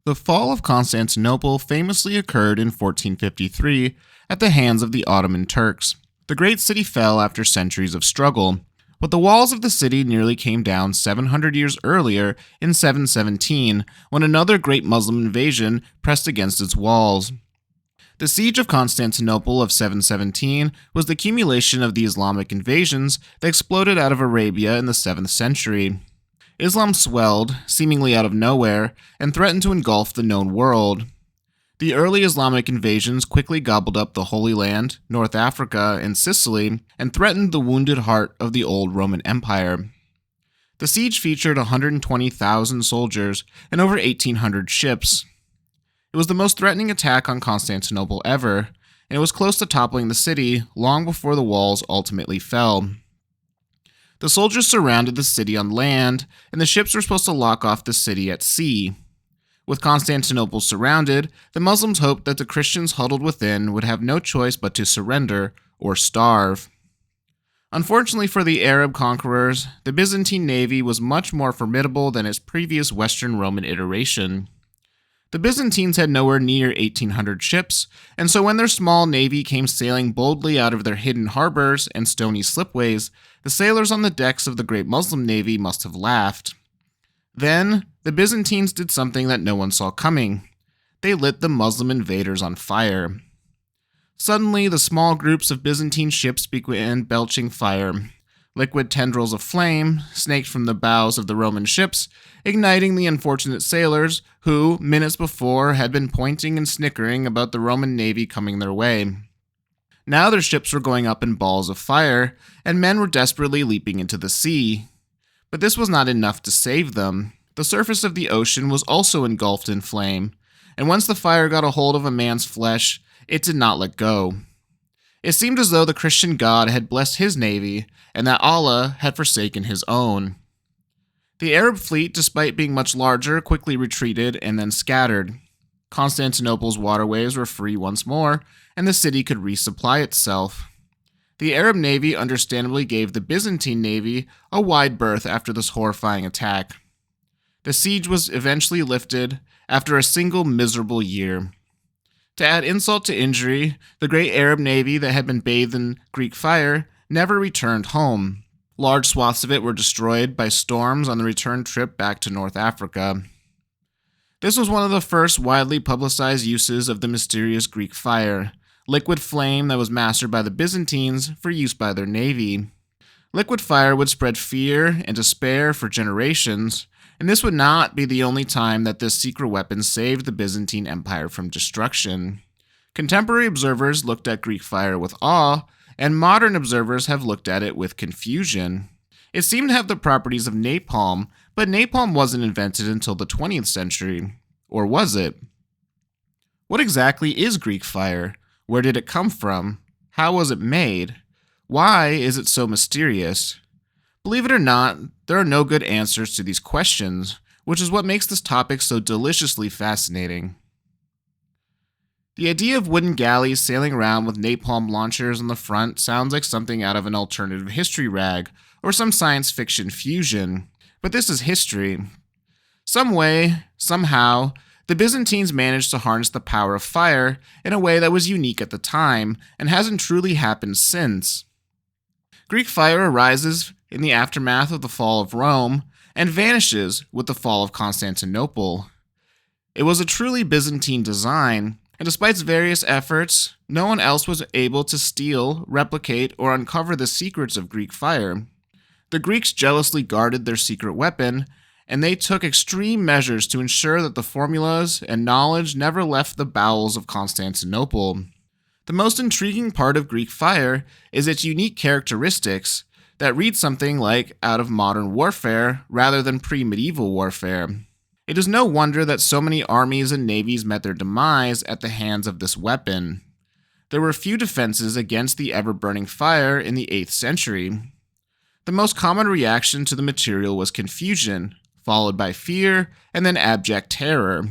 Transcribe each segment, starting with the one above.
The fall of Constantinople famously occurred in 1453 at the hands of the Ottoman Turks. The great city fell after centuries of struggle, but the walls of the city nearly came down 700 years earlier in 717 when another great Muslim invasion pressed against its walls. The siege of Constantinople of 717 was the accumulation of the Islamic invasions that exploded out of Arabia in the 7th century. Islam swelled, seemingly out of nowhere, and threatened to engulf the known world. The early Islamic invasions quickly gobbled up the Holy Land, North Africa, and Sicily, and threatened the wounded heart of the old Roman Empire. The siege featured 120,000 soldiers and over 1,800 ships. It was the most threatening attack on Constantinople ever, and it was close to toppling the city long before the walls ultimately fell. The soldiers surrounded the city on land, and the ships were supposed to lock off the city at sea. With Constantinople surrounded, the Muslims hoped that the Christians huddled within would have no choice but to surrender or starve. Unfortunately for the Arab conquerors, the Byzantine navy was much more formidable than its previous Western Roman iteration. The Byzantines had nowhere near 1,800 ships, and so when their small navy came sailing boldly out of their hidden harbors and stony slipways, the sailors on the decks of the great Muslim navy must have laughed. Then, the Byzantines did something that no one saw coming. They lit the Muslim invaders on fire. Suddenly, the small groups of Byzantine ships began belching fire. Liquid tendrils of flame snaked from the bows of the Roman ships, igniting the unfortunate sailors who, minutes before, had been pointing and snickering about the Roman navy coming their way. Now their ships were going up in balls of fire, and men were desperately leaping into the sea. But this was not enough to save them. The surface of the ocean was also engulfed in flame, and once the fire got a hold of a man's flesh, it did not let go. It seemed as though the Christian God had blessed his navy, and that Allah had forsaken his own. The Arab fleet, despite being much larger, quickly retreated and then scattered. Constantinople's waterways were free once more, and the city could resupply itself. The Arab navy understandably gave the Byzantine navy a wide berth after this horrifying attack. The siege was eventually lifted after a single miserable year. To add insult to injury, the great Arab navy that had been bathed in Greek fire never returned home. Large swaths of it were destroyed by storms on the return trip back to North Africa. This was one of the first widely publicized uses of the mysterious Greek fire, liquid flame that was mastered by the Byzantines for use by their navy. Liquid fire would spread fear and despair for generations, and this would not be the only time that this secret weapon saved the Byzantine Empire from destruction. Contemporary observers looked at Greek fire with awe, and modern observers have looked at it with confusion. It seemed to have the properties of napalm, but napalm wasn't invented until the 20th century. Or was it? What exactly is Greek fire? Where did it come from? How was it made? Why is it so mysterious? Believe it or not, there are no good answers to these questions, which is what makes this topic so deliciously fascinating. The idea of wooden galleys sailing around with napalm launchers on the front sounds like something out of an alternative history rag or some science fiction fusion, but this is history. Some way, somehow, the Byzantines managed to harness the power of fire in a way that was unique at the time and hasn't truly happened since. Greek fire arises in the aftermath of the fall of Rome and vanishes with the fall of Constantinople. It was a truly Byzantine design, and despite its various efforts, no one else was able to steal, replicate, or uncover the secrets of Greek fire. The Greeks jealously guarded their secret weapon, and they took extreme measures to ensure that the formulas and knowledge never left the bowels of Constantinople. The most intriguing part of Greek fire is its unique characteristics that read something like out of modern warfare rather than pre-medieval warfare. It is no wonder that so many armies and navies met their demise at the hands of this weapon. There were few defenses against the ever-burning fire in the 8th century. The most common reaction to the material was confusion, followed by fear, and then abject terror.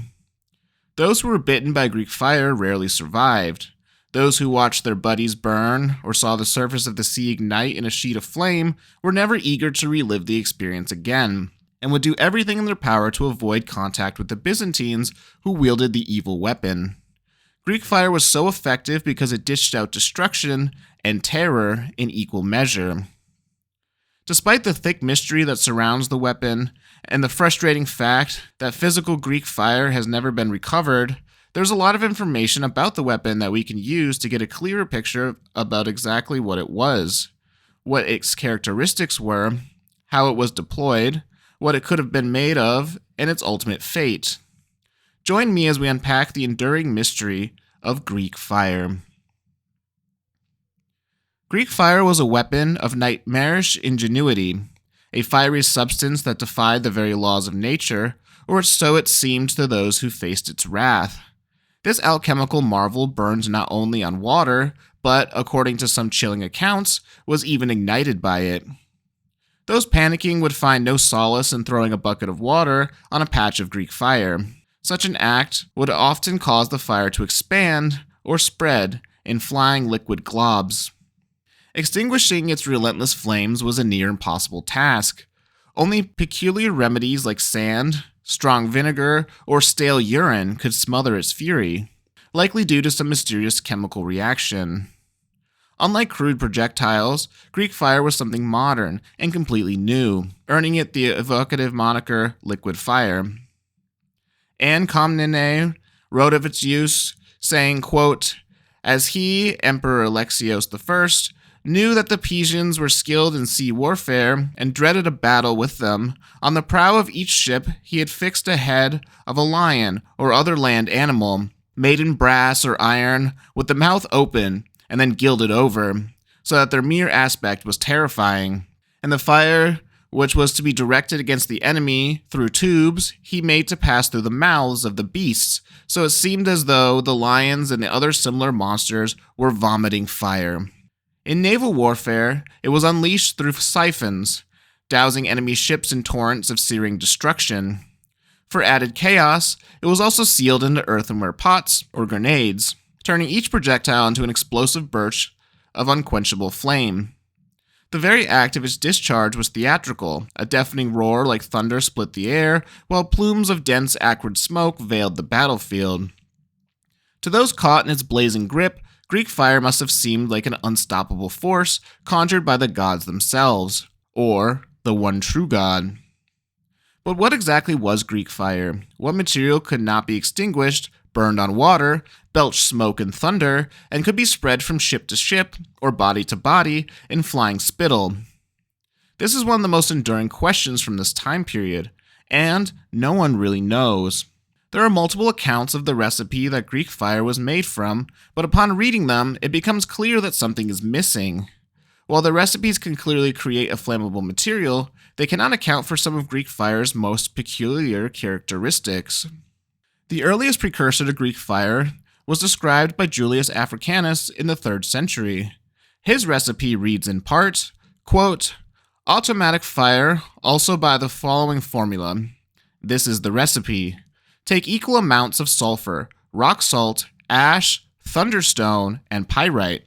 Those who were bitten by Greek fire rarely survived. Those who watched their buddies burn or saw the surface of the sea ignite in a sheet of flame were never eager to relive the experience again. and would do everything in their power to avoid contact with the Byzantines who wielded the evil weapon. Greek fire was so effective because it dished out destruction and terror in equal measure. Despite the thick mystery that surrounds the weapon, and the frustrating fact that physical Greek fire has never been recovered, there's a lot of information about the weapon that we can use to get a clearer picture about exactly what it was, what its characteristics were, how it was deployed, what it could have been made of, and its ultimate fate. Join me as we unpack the enduring mystery of Greek fire. Greek fire was a weapon of nightmarish ingenuity, a fiery substance that defied the very laws of nature, or so it seemed to those who faced its wrath. This alchemical marvel burned not only on water, but, according to some chilling accounts, was even ignited by it. Those panicking would find no solace in throwing a bucket of water on a patch of Greek fire. Such an act would often cause the fire to expand or spread in flying liquid globs. Extinguishing its relentless flames was a near impossible task. Only peculiar remedies like sand, strong vinegar, or stale urine could smother its fury, likely due to some mysterious chemical reaction. Unlike crude projectiles, Greek fire was something modern and completely new, earning it the evocative moniker liquid fire. Anne Comnene wrote of its use, saying, quote, "As he, Emperor Alexios I, knew that the Pisans were skilled in sea warfare and dreaded a battle with them, on the prow of each ship he had fixed a head of a lion or other land animal, made in brass or iron, with the mouth open and then gilded over, so that their mere aspect was terrifying. And the fire, which was to be directed against the enemy through tubes, he made to pass through the mouths of the beasts, so it seemed as though the lions and the other similar monsters were vomiting fire. In naval warfare, it was unleashed through siphons, dousing enemy ships in torrents of searing destruction. For added chaos, it was also sealed into earthenware pots or grenades, turning each projectile into an explosive burst of unquenchable flame. The very act of its discharge was theatrical. A deafening roar like thunder split the air, while plumes of dense, acrid smoke veiled the battlefield. To those caught in its blazing grip, Greek fire must have seemed like an unstoppable force conjured by the gods themselves, or the one true god. But what exactly was Greek fire? What material could not be extinguished, burned on water, belched smoke and thunder, and could be spread from ship to ship, or body to body, in flying spittle? This is one of the most enduring questions from this time period, and no one really knows. There are multiple accounts of the recipe that Greek fire was made from, but upon reading them, it becomes clear that something is missing. While the recipes can clearly create a flammable material, they cannot account for some of Greek fire's most peculiar characteristics. The earliest precursor to Greek fire was described by Julius Africanus in the 3rd century. His recipe reads in part, quote, "Automatic fire, also by the following formula. This is the recipe. Take equal amounts of sulfur, rock salt, ash, thunderstone, and pyrite.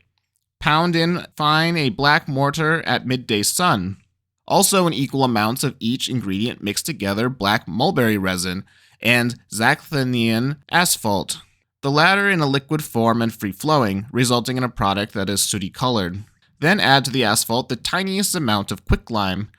Pound in fine a black mortar at midday sun. Also in equal amounts of each ingredient mix together black mulberry resin and Zaxthenian asphalt, the latter in a liquid form and free-flowing, resulting in a product that is sooty colored. Then add to the asphalt the tiniest amount of quicklime.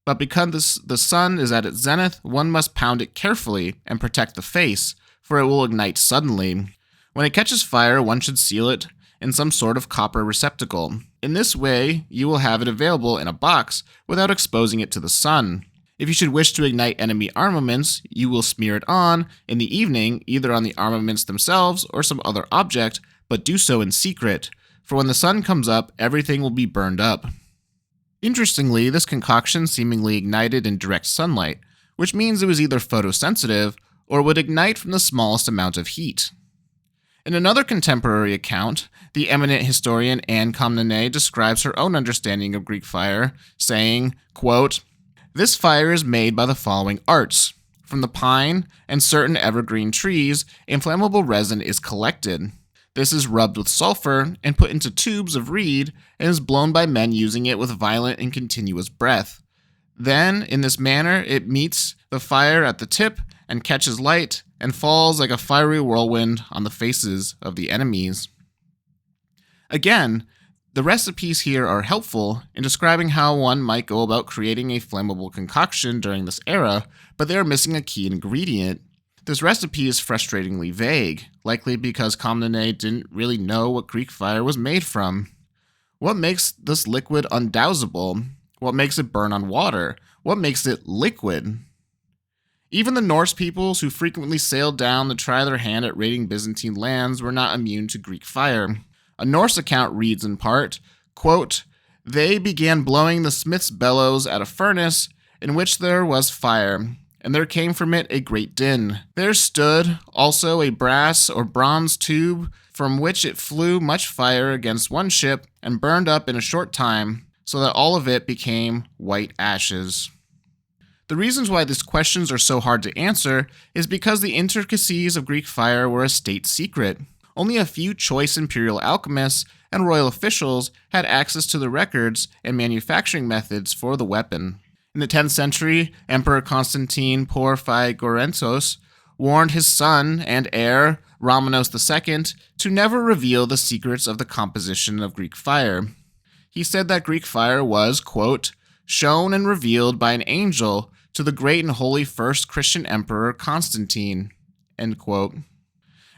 But because the sun is at its zenith, one must pound it carefully and protect the face, for it will ignite suddenly. When it catches fire, one should seal it in some sort of copper receptacle. In this way, you will have it available in a box without exposing it to the sun. If you should wish to ignite enemy armaments, you will smear it on in the evening, either on the armaments themselves or some other object, but do so in secret, for when the sun comes up, everything will be burned up." Interestingly, this concoction seemingly ignited in direct sunlight, which means it was either photosensitive or would ignite from the smallest amount of heat. In another contemporary account, the eminent historian Anne Comnene describes her own understanding of Greek fire, saying, quote, "This fire is made by the following arts. From the pine and certain evergreen trees, inflammable resin is collected. This is rubbed with sulfur and put into tubes of reed and is blown by men using it with violent and continuous breath. Then, in this manner, it meets the fire at the tip and catches light and falls like a fiery whirlwind on the faces of the enemies. Again, the recipes here are helpful in describing how one might go about creating a flammable concoction during this era, but they are missing a key ingredient. This recipe is frustratingly vague, likely because Comnene didn't really know what Greek fire was made from. What makes this liquid undousable? What makes it burn on water? What makes it liquid? Even the Norse peoples who frequently sailed down to try their hand at raiding Byzantine lands were not immune to Greek fire. A Norse account reads in part, quote, "They began blowing the smith's bellows at a furnace in which there was fire, and there came from it a great din. There stood also a brass or bronze tube from which it flew much fire against one ship and burned up in a short time, so that all of it became white ashes." The reasons why these questions are so hard to answer is because the intricacies of Greek fire were a state secret. Only a few choice imperial alchemists and royal officials had access to the records and manufacturing methods for the weapon. In the 10th century, Emperor Constantine Porphyrogennetos warned his son and heir, Romanos II, to never reveal the secrets of the composition of Greek fire. He said that Greek fire was, quote, "shown and revealed by an angel to the great and holy first Christian emperor Constantine," end quote.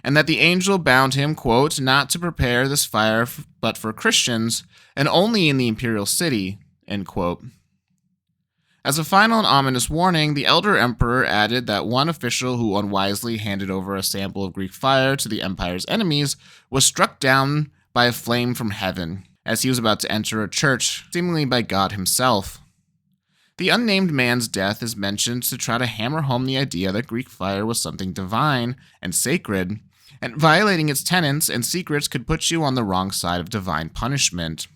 And that the angel bound him, quote, "not to prepare this fire but for Christians, and only in the imperial city," end quote. As a final and ominous warning, the elder emperor added that one official who unwisely handed over a sample of Greek fire to the empire's enemies was struck down by a flame from heaven, as he was about to enter a church, seemingly by God himself. The unnamed man's death is mentioned to try to hammer home the idea that Greek fire was something divine and sacred, and violating its tenets and secrets could put you on the wrong side of divine punishment.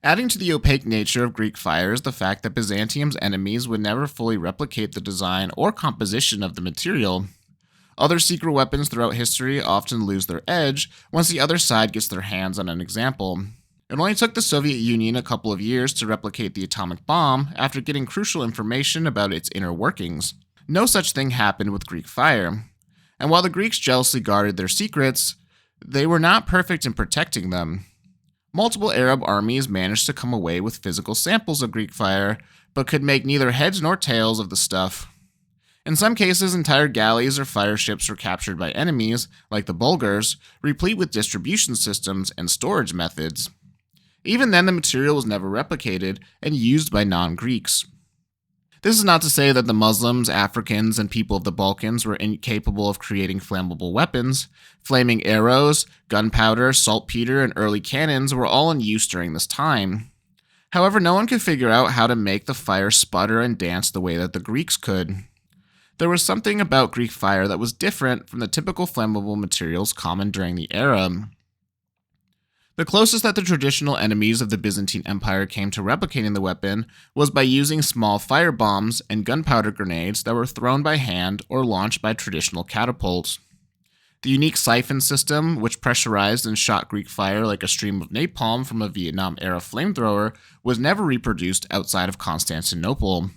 Adding to the opaque nature of Greek fire is the fact that Byzantium's enemies would never fully replicate the design or composition of the material. Other secret weapons throughout history often lose their edge once the other side gets their hands on an example. It only took the Soviet Union a couple of years to replicate the atomic bomb after getting crucial information about its inner workings. No such thing happened with Greek fire. And while the Greeks jealously guarded their secrets, they were not perfect in protecting them. Multiple Arab armies managed to come away with physical samples of Greek fire, but could make neither heads nor tails of the stuff. In some cases, entire galleys or fire ships were captured by enemies, like the Bulgars, replete with distribution systems and storage methods. Even then, the material was never replicated and used by non-Greeks. This is not to say that the Muslims, Africans, and people of the Balkans were incapable of creating flammable weapons. Flaming arrows, gunpowder, saltpeter, and early cannons were all in use during this time. However, no one could figure out how to make the fire sputter and dance the way that the Greeks could. There was something about Greek fire that was different from the typical flammable materials common during the era. The closest that the traditional enemies of the Byzantine Empire came to replicating the weapon was by using small fire bombs and gunpowder grenades that were thrown by hand or launched by traditional catapults. The unique siphon system, which pressurized and shot Greek fire like a stream of napalm from a Vietnam-era flamethrower, was never reproduced outside of Constantinople.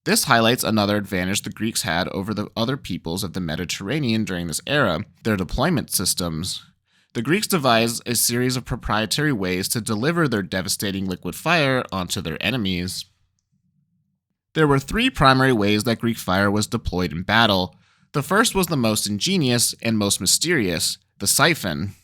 This highlights another advantage the Greeks had over the other peoples of the Mediterranean during this era, their deployment systems. The Greeks devised a series of proprietary ways to deliver their devastating liquid fire onto their enemies. There were three primary ways that Greek fire was deployed in battle. The first was the most ingenious and most mysterious, the siphon.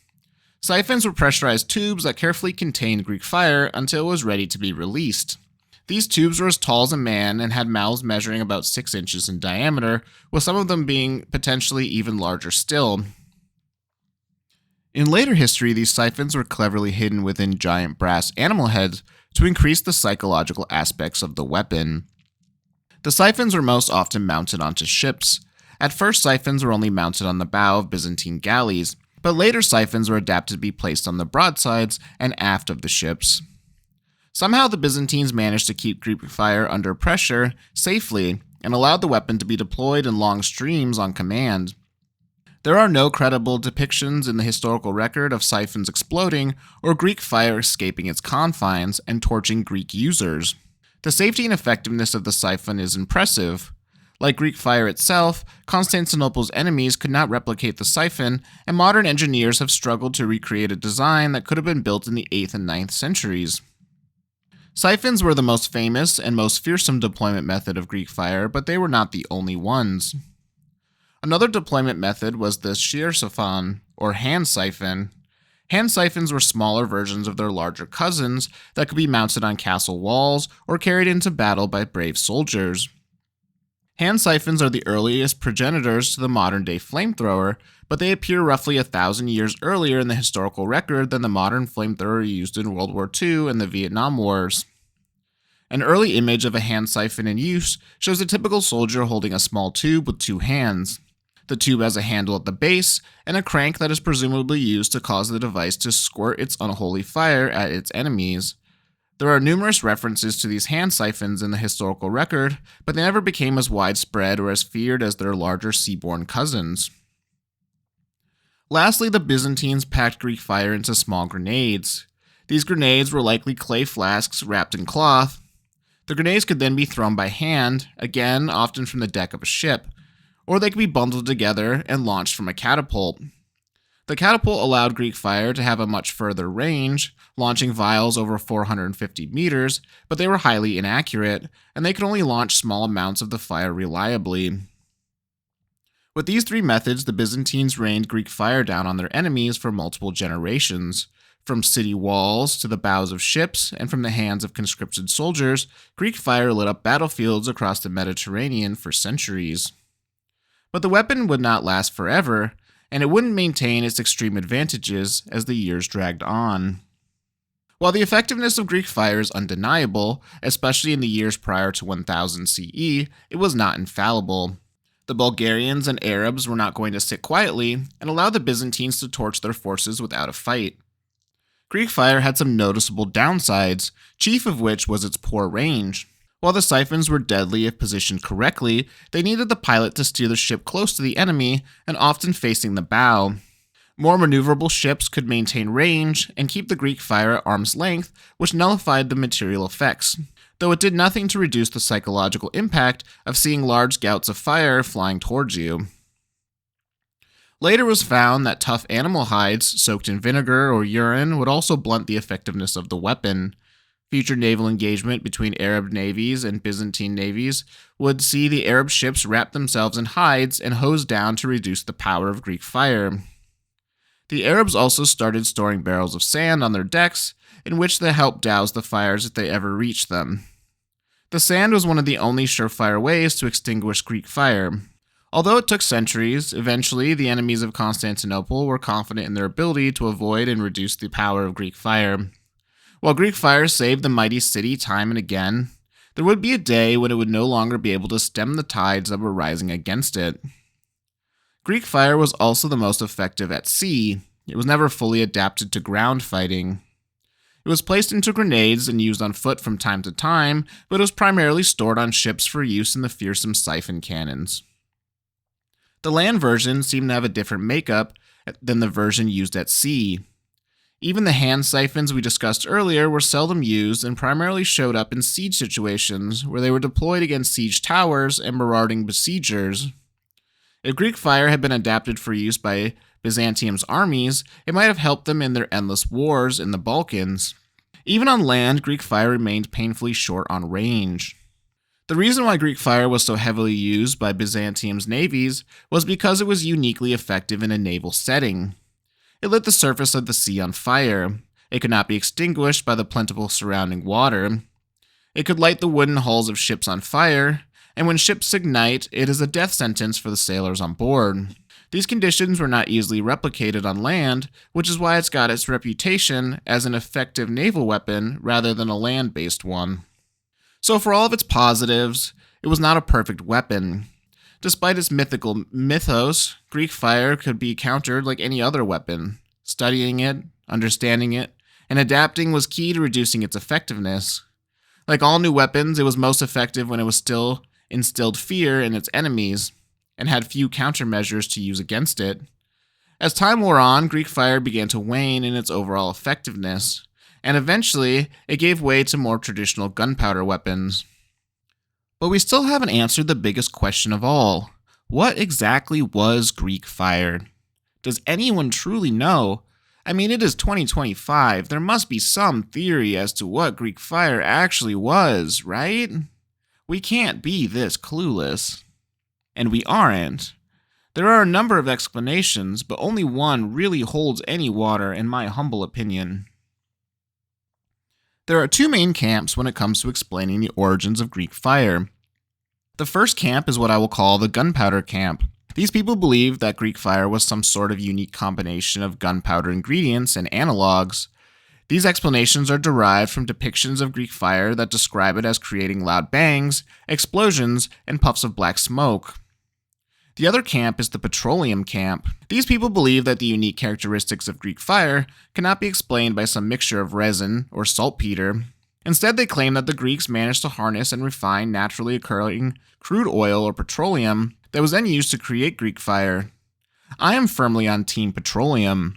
Siphons were pressurized tubes that carefully contained Greek fire until it was ready to be released. These tubes were as tall as a man and had mouths measuring about 6 inches in diameter, with some of them being potentially even larger still. In later history, these siphons were cleverly hidden within giant brass animal heads to increase the psychological aspects of the weapon. The siphons were most often mounted onto ships. At first, siphons were only mounted on the bow of Byzantine galleys, but later siphons were adapted to be placed on the broadsides and aft of the ships. Somehow the Byzantines managed to keep Greek fire under pressure safely and allowed the weapon to be deployed in long streams on command. There are no credible depictions in the historical record of siphons exploding or Greek fire escaping its confines and torching Greek users. The safety and effectiveness of the siphon is impressive. Like Greek fire itself, Constantinople's enemies could not replicate the siphon, and modern engineers have struggled to recreate a design that could have been built in the 8th and 9th centuries. Siphons were the most famous and most fearsome deployment method of Greek fire, but they were not the only ones. Another deployment method was the schiersiphon, or hand siphon. Hand siphons were smaller versions of their larger cousins that could be mounted on castle walls or carried into battle by brave soldiers. Hand siphons are the earliest progenitors to the modern-day flamethrower, but they appear roughly 1,000 years earlier in the historical record than the modern flamethrower used in World War II and the Vietnam Wars. An early image of a hand siphon in use shows a typical soldier holding a small tube with 2 hands. The tube has a handle at the base and a crank that is presumably used to cause the device to squirt its unholy fire at its enemies. There are numerous references to these hand siphons in the historical record, but they never became as widespread or as feared as their larger seaborne cousins. Lastly, the Byzantines packed Greek fire into small grenades. These grenades were likely clay flasks wrapped in cloth. The grenades could then be thrown by hand, again often from the deck of a ship, or they could be bundled together and launched from a catapult. The catapult allowed Greek fire to have a much further range, launching vials over 450 meters, but they were highly inaccurate, and they could only launch small amounts of the fire reliably. With these 3 methods, the Byzantines rained Greek fire down on their enemies for multiple generations. From city walls to the bows of ships, and from the hands of conscripted soldiers, Greek fire lit up battlefields across the Mediterranean for centuries. But the weapon would not last forever, and it wouldn't maintain its extreme advantages as the years dragged on. While the effectiveness of Greek fire is undeniable, especially in the years prior to 1000 CE, it was not infallible. The Bulgarians and Arabs were not going to sit quietly and allow the Byzantines to torch their forces without a fight. Greek fire had some noticeable downsides, chief of which was its poor range. While the siphons were deadly if positioned correctly, they needed the pilot to steer the ship close to the enemy and often facing the bow. More maneuverable ships could maintain range and keep the Greek fire at arm's length, which nullified the material effects, though it did nothing to reduce the psychological impact of seeing large gouts of fire flying towards you. Later it was found that tough animal hides soaked in vinegar or urine would also blunt the effectiveness of the weapon. Future naval engagement between Arab navies and Byzantine navies would see the Arab ships wrap themselves in hides and hose down to reduce the power of Greek fire. The Arabs also started storing barrels of sand on their decks, in which they helped douse the fires if they ever reached them. The sand was one of the only surefire ways to extinguish Greek fire. Although it took centuries, eventually the enemies of Constantinople were confident in their ability to avoid and reduce the power of Greek fire. While Greek fire saved the mighty city time and again, there would be a day when it would no longer be able to stem the tides that were rising against it. Greek fire was also the most effective at sea. It was never fully adapted to ground fighting. It was placed into grenades and used on foot from time to time, but it was primarily stored on ships for use in the fearsome siphon cannons. The land version seemed to have a different makeup than the version used at sea. Even the hand siphons we discussed earlier were seldom used and primarily showed up in siege situations where they were deployed against siege towers and marauding besiegers. If Greek fire had been adapted for use by Byzantium's armies, it might have helped them in their endless wars in the Balkans. Even on land, Greek fire remained painfully short on range. The reason why Greek fire was so heavily used by Byzantium's navies was because it was uniquely effective in a naval setting. It lit the surface of the sea on fire. It could not be extinguished by the plentiful surrounding water. It could light the wooden hulls of ships on fire, and when ships ignite, it is a death sentence for the sailors on board. These conditions were not easily replicated on land, which is why it's got its reputation as an effective naval weapon rather than a land-based one. So for all of its positives, it was not a perfect weapon. Despite its mythical mythos, Greek fire could be countered like any other weapon. Studying it, understanding it, and adapting was key to reducing its effectiveness. Like all new weapons, it was most effective when it was still instilled fear in its enemies, and had few countermeasures to use against it. As time wore on, Greek fire began to wane in its overall effectiveness, and eventually it gave way to more traditional gunpowder weapons. But we still haven't answered the biggest question of all. What exactly was Greek fire? Does anyone truly know? I mean, it is 2025. There must be some theory as to what Greek fire actually was, right? We can't be this clueless. And we aren't. There are a number of explanations, but only one really holds any water in my humble opinion. There are two main camps when it comes to explaining the origins of Greek fire. The first camp is what I will call the gunpowder camp. These people believe that Greek fire was some sort of unique combination of gunpowder ingredients and analogs. These explanations are derived from depictions of Greek fire that describe it as creating loud bangs, explosions, and puffs of black smoke. The other camp is the petroleum camp. These people believe that the unique characteristics of Greek fire cannot be explained by some mixture of resin or saltpeter. Instead, they claim that the Greeks managed to harness and refine naturally occurring crude oil or petroleum that was then used to create Greek fire. I am firmly on Team Petroleum.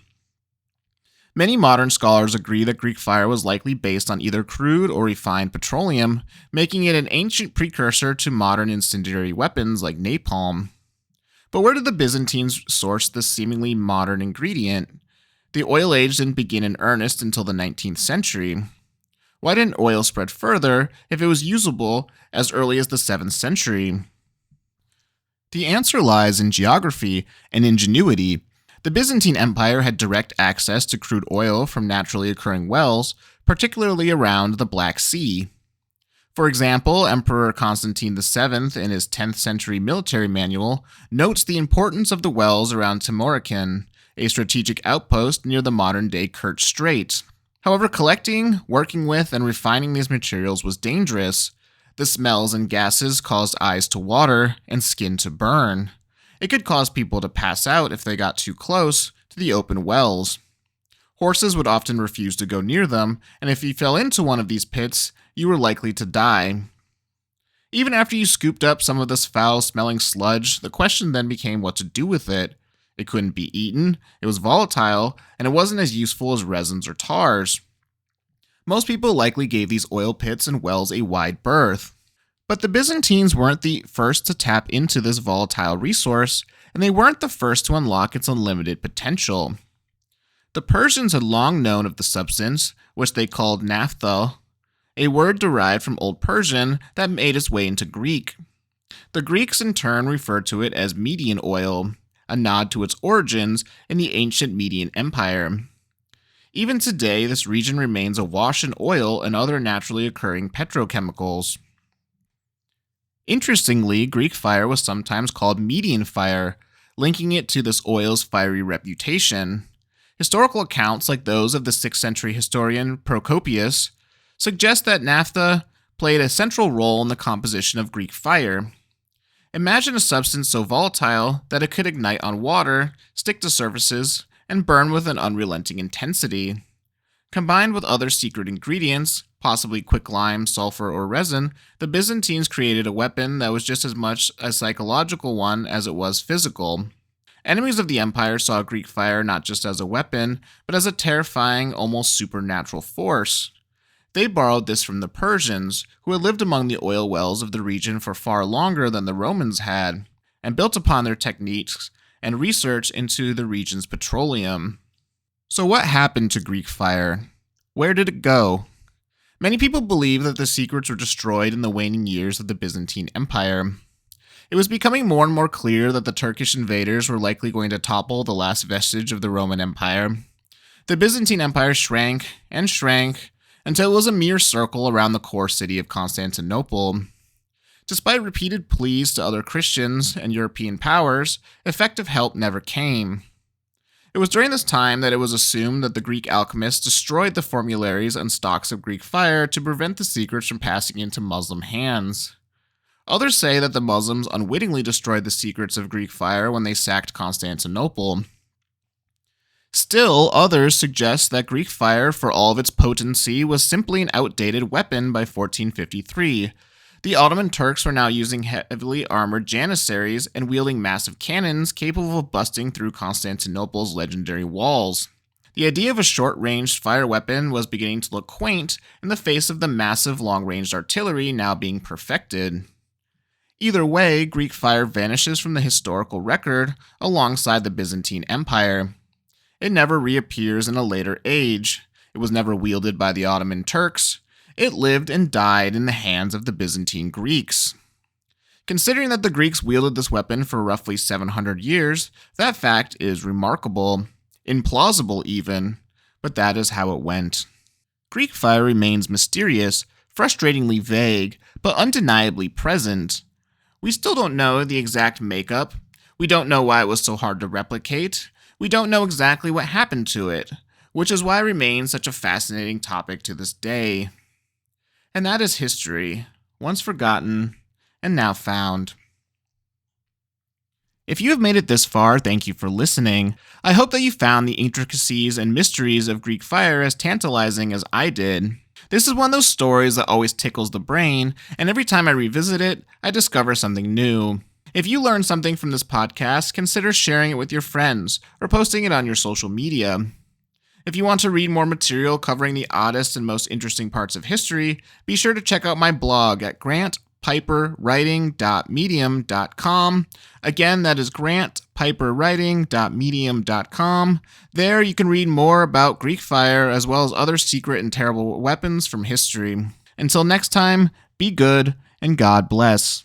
Many modern scholars agree that Greek fire was likely based on either crude or refined petroleum, making it an ancient precursor to modern incendiary weapons like napalm. But where did the Byzantines source this seemingly modern ingredient? The oil age didn't begin in earnest until the 19th century. Why didn't oil spread further if it was usable as early as the 7th century? The answer lies in geography and ingenuity. The Byzantine Empire had direct access to crude oil from naturally occurring wells, particularly around the Black Sea. For example, Emperor Constantine VII, in his 10th century military manual, notes the importance of the wells around Tamorakan, a strategic outpost near the modern-day Kerch Strait. However, collecting, working with, and refining these materials was dangerous. The smells and gases caused eyes to water and skin to burn. It could cause people to pass out if they got too close to the open wells. Horses would often refuse to go near them, and if you fell into one of these pits, you were likely to die. Even after you scooped up some of this foul-smelling sludge, the question then became what to do with it. It couldn't be eaten, it was volatile, and it wasn't as useful as resins or tars. Most people likely gave these oil pits and wells a wide berth. But the Byzantines weren't the first to tap into this volatile resource, and they weren't the first to unlock its unlimited potential. The Persians had long known of the substance, which they called naphtha, a word derived from Old Persian that made its way into Greek. The Greeks in turn referred to it as Median oil, a nod to its origins in the ancient Median Empire. Even today, this region remains awash in oil and other naturally occurring petrochemicals. Interestingly, Greek fire was sometimes called Median fire, linking it to this oil's fiery reputation. Historical accounts like those of the 6th century historian Procopius suggest that naphtha played a central role in the composition of Greek fire. Imagine a substance so volatile that it could ignite on water, stick to surfaces, and burn with an unrelenting intensity. Combined with other secret ingredients, possibly quicklime, sulfur, or resin, the Byzantines created a weapon that was just as much a psychological one as it was physical. Enemies of the empire saw Greek fire not just as a weapon, but as a terrifying, almost supernatural force. They borrowed this from the Persians, who had lived among the oil wells of the region for far longer than the Romans had, and built upon their techniques and research into the region's petroleum. So what happened to Greek fire? Where did it go? Many people believe that the secrets were destroyed in the waning years of the Byzantine Empire. It was becoming more and more clear that the Turkish invaders were likely going to topple the last vestige of the Roman Empire. The Byzantine Empire shrank and shrank until it was a mere circle around the core city of Constantinople. Despite repeated pleas to other Christians and European powers, effective help never came. It was during this time that it was assumed that the Greek alchemists destroyed the formularies and stocks of Greek fire to prevent the secrets from passing into Muslim hands. Others say that the Muslims unwittingly destroyed the secrets of Greek fire when they sacked Constantinople. Still, others suggest that Greek fire, for all of its potency, was simply an outdated weapon by 1453. The Ottoman Turks were now using heavily armored janissaries and wielding massive cannons capable of busting through Constantinople's legendary walls. The idea of a short-ranged fire weapon was beginning to look quaint in the face of the massive long-range artillery now being perfected. Either way, Greek fire vanishes from the historical record alongside the Byzantine Empire. It never reappears in a later age. It was never wielded by the Ottoman Turks. It lived and died in the hands of the Byzantine Greeks. Considering that the Greeks wielded this weapon for roughly 700 years, that fact is remarkable, implausible even, but that is how it went. Greek fire remains mysterious, frustratingly vague, but undeniably present. We still don't know the exact makeup. We don't know why it was so hard to replicate. We don't know exactly what happened to it, which is why it remains such a fascinating topic to this day. And that is history, once forgotten and now found. If you have made it this far, thank you for listening. I hope that you found the intricacies and mysteries of Greek fire as tantalizing as I did. This is one of those stories that always tickles the brain, and every time I revisit it, I discover something new. If you learned something from this podcast, consider sharing it with your friends or posting it on your social media. If you want to read more material covering the oddest and most interesting parts of history, be sure to check out my blog at grantpiperwriting.medium.com. Again, that is grantpiperwriting.medium.com. There you can read more about Greek fire as well as other secret and terrible weapons from history. Until next time, be good and God bless.